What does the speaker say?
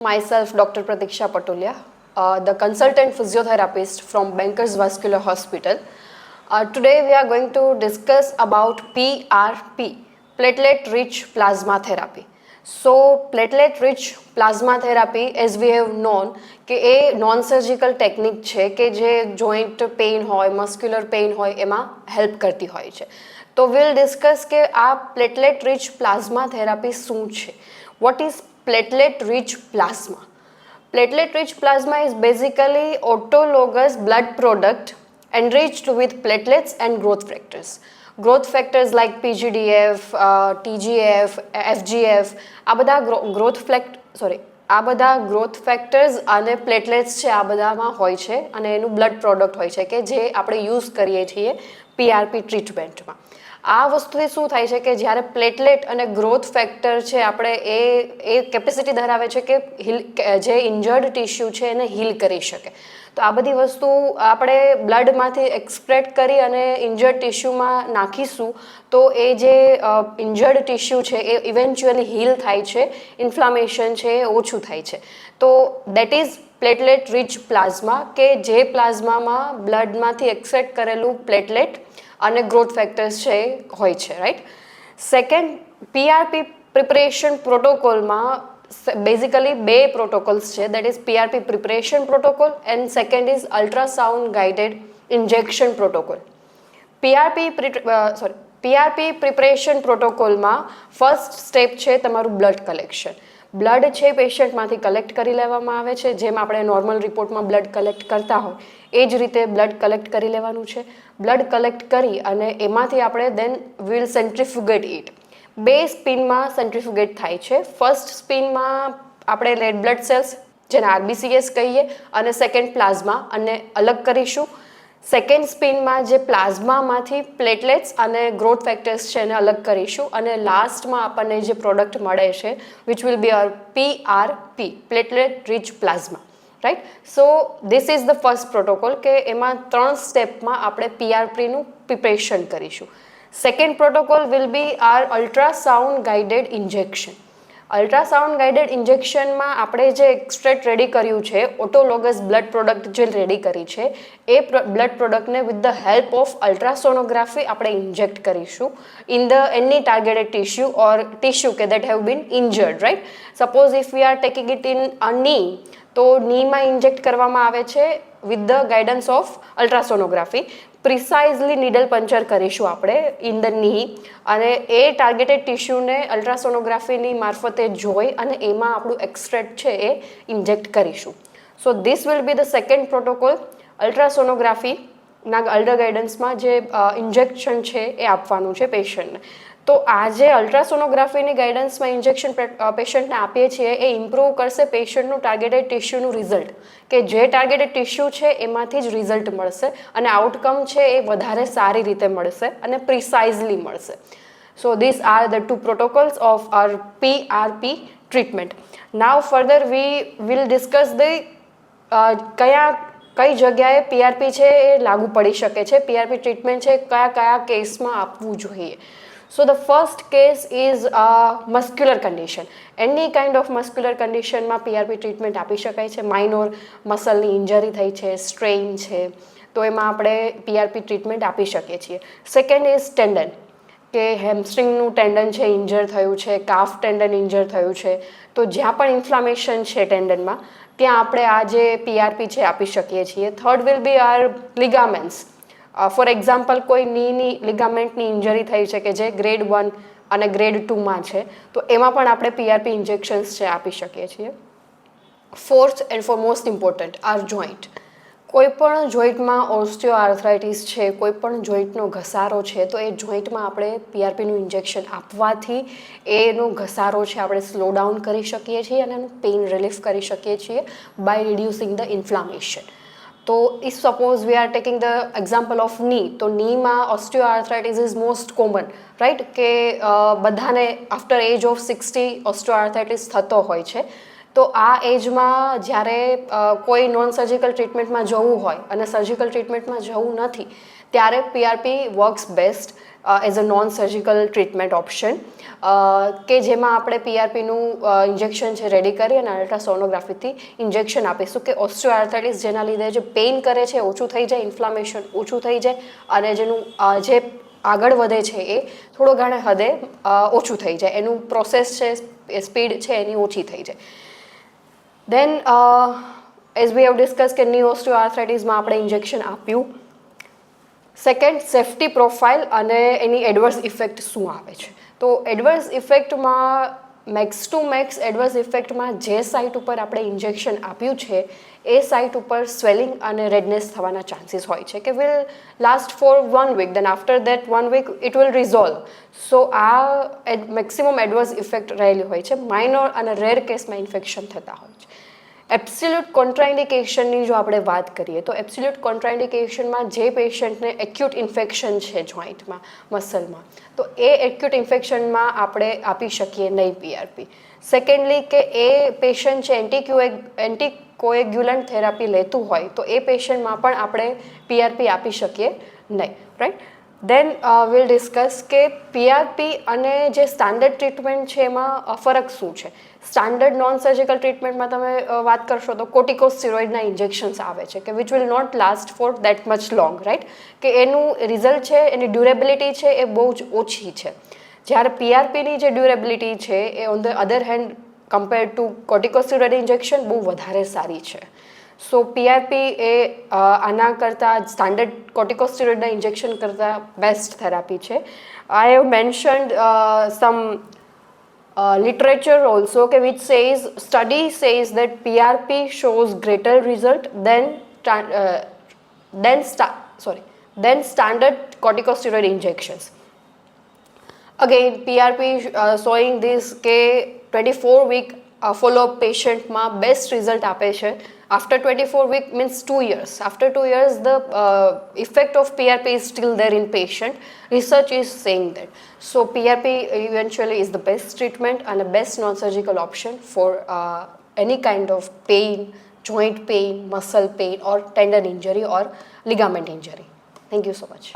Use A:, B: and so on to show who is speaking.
A: Myself, Dr. Pratiksha Patolia, the consultant physiotherapist from Bankers Vascular Hospital. Today we are going to discuss about PRP, platelet-rich plasma therapy. So, platelet-rich plasma therapy, as we have known, કે એ non surgical technique છે કે જે joint pain હોય, muscular pain હોય એમાં help કરતી હોય છે. તો વિલ ડિસ્કસ કે આ પ્લેટલેટ રિચ પ્લાઝમા થેરાપી શું છે. What is platelet rich plasma? Platelet rich plasma is basically autologous blood product enriched with platelets and growth factors. Growth factors like PGDF, TGF, FGF, આ બધા growth factors અને platelets છે આ બધામાં હોય છે અને એનું blood product હોય છે કે જે આપણે યુઝ કરીએ છીએ PRP ટ્રીટમેન્ટમાં. આ વસ્તુથી શું થાય છે કે જ્યારે પ્લેટલેટ અને ગ્રોથ ફેક્ટર છે આપણે એ કેપેસિટી ધરાવે છે કે જે ઇન્જર્ડ ટિશ્યુ છે એને હીલ કરી શકે. તો આ બધી વસ્તુ આપણે બ્લડમાંથી એક્સક્રેટ કરી અને ઇન્જર્ડ ટિશ્યુમાં નાખીશું તો એ જે ઇન્જર્ડ ટિશ્યુ છે એ ઇવેન્ચ્યુઅલી હીલ થાય છે, ઇન્ફ્લામેશન છે એ ઓછું થાય છે. તો that is platelet rich plasma કે જે પ્લાઝમામાં બ્લડમાંથી એક્સક્રેટ કરેલું પ્લેટલેટ અને ગ્રોથ ફેક્ટર્સ છે હોય છે, રાઈટ. સેકન્ડ, પીઆરપી પ્રિપરેશન પ્રોટોકોલમાં બેઝિકલી બે પ્રોટોકોલ્સ છે, that is PRP preparation protocol and second is ultrasound guided injection protocol. PRP preparation પ્રોટોકોલમાં ફર્સ્ટ સ્ટેપ છે તમારું બ્લડ કલેક્શન. બ્લડ છે પેશન્ટમાંથી કલેક્ટ કરી લેવામાં આવે છે, જેમ આપણે નોર્મલ રિપોર્ટમાં બ્લડ કલેક્ટ કરતા હોય એ જ રીતે બ્લડ કલેક્ટ કરી લેવાનું છે. બ્લડ કલેક્ટ કરી અને એમાંથી આપણે દેન વિલ સેન્ટ્રીફ્યુગેટ ઇટ. બે સ્પિનમાં સેન્ટ્રીફ્યુગેટ થાય છે. ફર્સ્ટ સ્પિનમાં આપણે રેડ બ્લડ સેલ્સ જેને આરબીસીએસ કહીએ અને સેકન્ડ પ્લાઝમા અને અલગ કરીશું. સેકન્ડ સ્પિનમાં જે પ્લાઝમામાંથી પ્લેટલેટ્સ અને ગ્રોથ ફેક્ટર્સ છે એને અલગ કરીશું અને લાસ્ટમાં આપણને જે પ્રોડક્ટ મળે છે which will be uh PRP, platelet rich plasma, right. So this is the first protocol કે એમાં 3 સ્ટેપમાં આપણે PRPનું પ્રિપરેશન કરીશું. Second protocol will be uh ultrasound guided injection. Ultrasound guided ઇન્જેક્શનમાં આપણે જે એક્સટ્રેક્ટ રેડી કર્યું છે, ઓટોલોગસ બ્લડ પ્રોડક્ટ જે રેડી કરી છે એ બ્લડ પ્રોડક્ટને with the help of ultrasonography આપણે ઇન્જેક્ટ કરીશું in the any targeted tissue or tissue કે that have been injured, right. Suppose if we are taking it in a ની, તો નીમાં ઇન્જેક્ટ કરવામાં આવે છે with the guidance of ultrasonography. પ્રિસાઇઝલી needle puncture કરીશું આપણે ઇન ધ ની અને એ ટાર્ગેટેડ ટિશ્યુને અલ્ટ્રાસોનોગ્રાફીની મારફતે જોઈ અને એમાં આપણું એક્સટ્રેક્ટ છે એ ઇન્જેક્ટ કરીશું. So this will be the second protocol. અલ્ટ્રાસોનોગ્રાફીના અલ્ટ્રા ગાઈડન્સમાં જે ઇન્જેક્શન છે એ આપવાનું છે પેશન્ટને. તો આ જે અલ્ટ્રાસોનોગ્રાફીની ગાઈડન્સમાં ઇન્જેક્શન પેશન્ટને આપીએ છીએ એ ઇમ્પ્રૂવ કરશે પેશન્ટનું ટાર્ગેટેડ ટિશ્યુનું રિઝલ્ટ, કે જે ટાર્ગેટેડ ટિશ્યુ છે એમાંથી જ રિઝલ્ટ મળશે અને આઉટકમ છે એ વધારે સારી રીતે મળશે અને પ્રિસાઇઝલી મળશે. So this are the 2 protocols of our PRP treatment. Now further we will discuss the કઈ જગ્યાએ PRP છે એ લાગુ પડી શકે છે, PRP ટ્રીટમેન્ટ છે કયા કેસમાં આપવું જોઈએ. So the first case is muscular condition. Any kind of muscular conditionમાં PRP treatment આપી શકાય છે. માઇનોર મસલની ઇન્જરી થઈ છે, સ્ટ્રેઇન છે, તો એમાં આપણે PRP ટ્રીટમેન્ટ આપી શકીએ છીએ. સેકન્ડ ઇઝ ટેન્ડન, કે હેમસ્ટ્રિંગનું ટેન્ડન છે ઇન્જર થયું છે, કાફ ટેન્ડન ઇન્જર થયું છે, તો જ્યાં પણ ઇન્ફ્લામેશન છે ટેન્ડનમાં ત્યાં આપણે આ જે PRP છે આપી શકીએ છીએ. Third will be uh ligaments. For example કોઈ નીની લિગામેન્ટની ઇન્જરી થઈ છે કે જે ગ્રેડ 1 અને ગ્રેડ 2માં છે, તો એમાં પણ આપણે PRP ઇન્જેક્શન્સ છે આપી શકીએ છીએ. Fourth and foremost important are joint. કોઈ પણ જોઈન્ટમાં ઓસ્ટિયો આર્થરાઇટિસ છે, કોઈ પણ જોઈન્ટનો ઘસારો છે, તો એ જોઈન્ટમાં આપણે PRPનું ઇન્જેક્શન આપવાથી એનો ઘસારો છે આપણે સ્લો ડાઉન કરી શકીએ છીએ અને એનું પેઇન રિલીફ કરી શકીએ છીએ બાય રિડ્યુસિંગ ધ ઇન્ફ્લામેશન. તો if suppose we are taking the example of ની, તો નીમાં osteoarthritis is most common, right, કે બધાને આફ્ટર એજ ઓફ 60 ઓસ્ટિયોઆર્થરાઇટિસ થતો હોય છે. તો આ એજમાં જ્યારે કોઈ નોન સર્જિકલ ટ્રીટમેન્ટમાં જવું હોય અને સર્જિકલ ટ્રીટમેન્ટમાં જવું નથી ત્યારે PRP works best as a non surgical treatment option, કે જેમાં આપણે PRPનું ઇન્જેક્શન છે રેડી કરી અને અલ્ટ્રાસોનોગ્રાફીથી ઇન્જેક્શન આપીશું કે ઓસ્ટિયોઆર્થરાઇટિસ જેના લીધે જે પેઇન કરે છે ઓછું થઈ જાય, ઇન્ફ્લામેશન ઓછું થઈ જાય અને જેનું જે આગળ વધે છે એ થોડો ઘણા હદે ઓછું થઈ જાય, એનું પ્રોસેસ છે સ્પીડ છે એની ઓછી થઈ જાય. દેન એઝ વી હેવ ડિસ્કસ કે ની ઓસ્ટિયોઆર્થરાઇટિસમાં આપણે ઇન્જેક્શન આપ્યું. સેકન્ડ, સેફ્ટી પ્રોફાઇલ અને એની એડવર્સ ઇફેક્ટ શું આવે છે. તો એડવર્સ ઇફેક્ટમાં મેક્સ ટુ મેક્સ એડવર્સ ઇફેક્ટમાં જે સાઇટ ઉપર આપણે ઇન્જેક્શન આપ્યું છે એ સાઇટ ઉપર સ્વેલિંગ અને રેડનેસ થવાના ચાન્સીસ હોય છે કે will last for 1 week, then after that 1 week it will resolve. So આ મેક્સિમમ એડવર્સ ઇફેક્ટ રહેલી હોય છે. માઇનોર અને રેર કેસમાં ઇન્ફેક્શન થતા હોય છે. એબ્સોલ્યુટ કોન્ટ્રાઇન્ડિકેશનની જો આપણે વાત કરીએ તો એબ્સોલ્યુટ કોન્ટ્રાઇન્ડિકેશનમાં જે પેશન્ટને એક્યુટ ઇન્ફેક્શન છે જોઈન્ટમાં, મસલમાં, તો એ એક્યુટ ઇન્ફેક્શનમાં આપણે આપી શકીએ નહીં PRP. સેકન્ડલી કે એ પેશન્ટ છે એન્ટીકોએગ્યુલન્ટ થેરાપી લેતું હોય તો એ પેશન્ટમાં પણ આપણે PRP આપી શકીએ નહીં, રાઈટ. દેન વિલ ડિસ્કસ કે PRP અને જે સ્ટાન્ડર્ડ ટ્રીટમેન્ટ છે એમાં ફરક શું છે. સ્ટાન્ડર્ડ નોન સર્જિકલ ટ્રીટમેન્ટમાં તમે વાત કરશો તો કોર્ટિકોસ્ટેરોઇડના ઇન્જેક્શન્સ આવે છે કે which will not last for that much long, right, કે એનું રિઝલ્ટ છે, એની ડ્યુરેબિલિટી છે એ બહુ જ ઓછી છે. જ્યારે PRPની જે ડ્યુરેબિલિટી છે એ on the other hand compare to corticosteroid injection બહુ વધારે સારી છે. સો PRP એ આના કરતાં સ્ટાન્ડર્ડ કોર્ટિકોસ્ટેરોઇડના ઇન્જેક્શન કરતાં બેસ્ટ થેરાપી છે. I have mentioned some literature also okay, which says study says that PRP shows greater result than standard corticosteroid injections. Again PRP showing this કે 24 week follow-up પેશન્ટમાં બેસ્ટ રિઝલ્ટ આપે છે. After 24 week means 2 years. After 2 years, the effect of PRP is still there in patient. Research is saying that. So PRP eventually is the best treatment and a best non-surgical option for any kind of pain, joint pain, muscle pain or tendon injury or ligament injury. Thank you so much.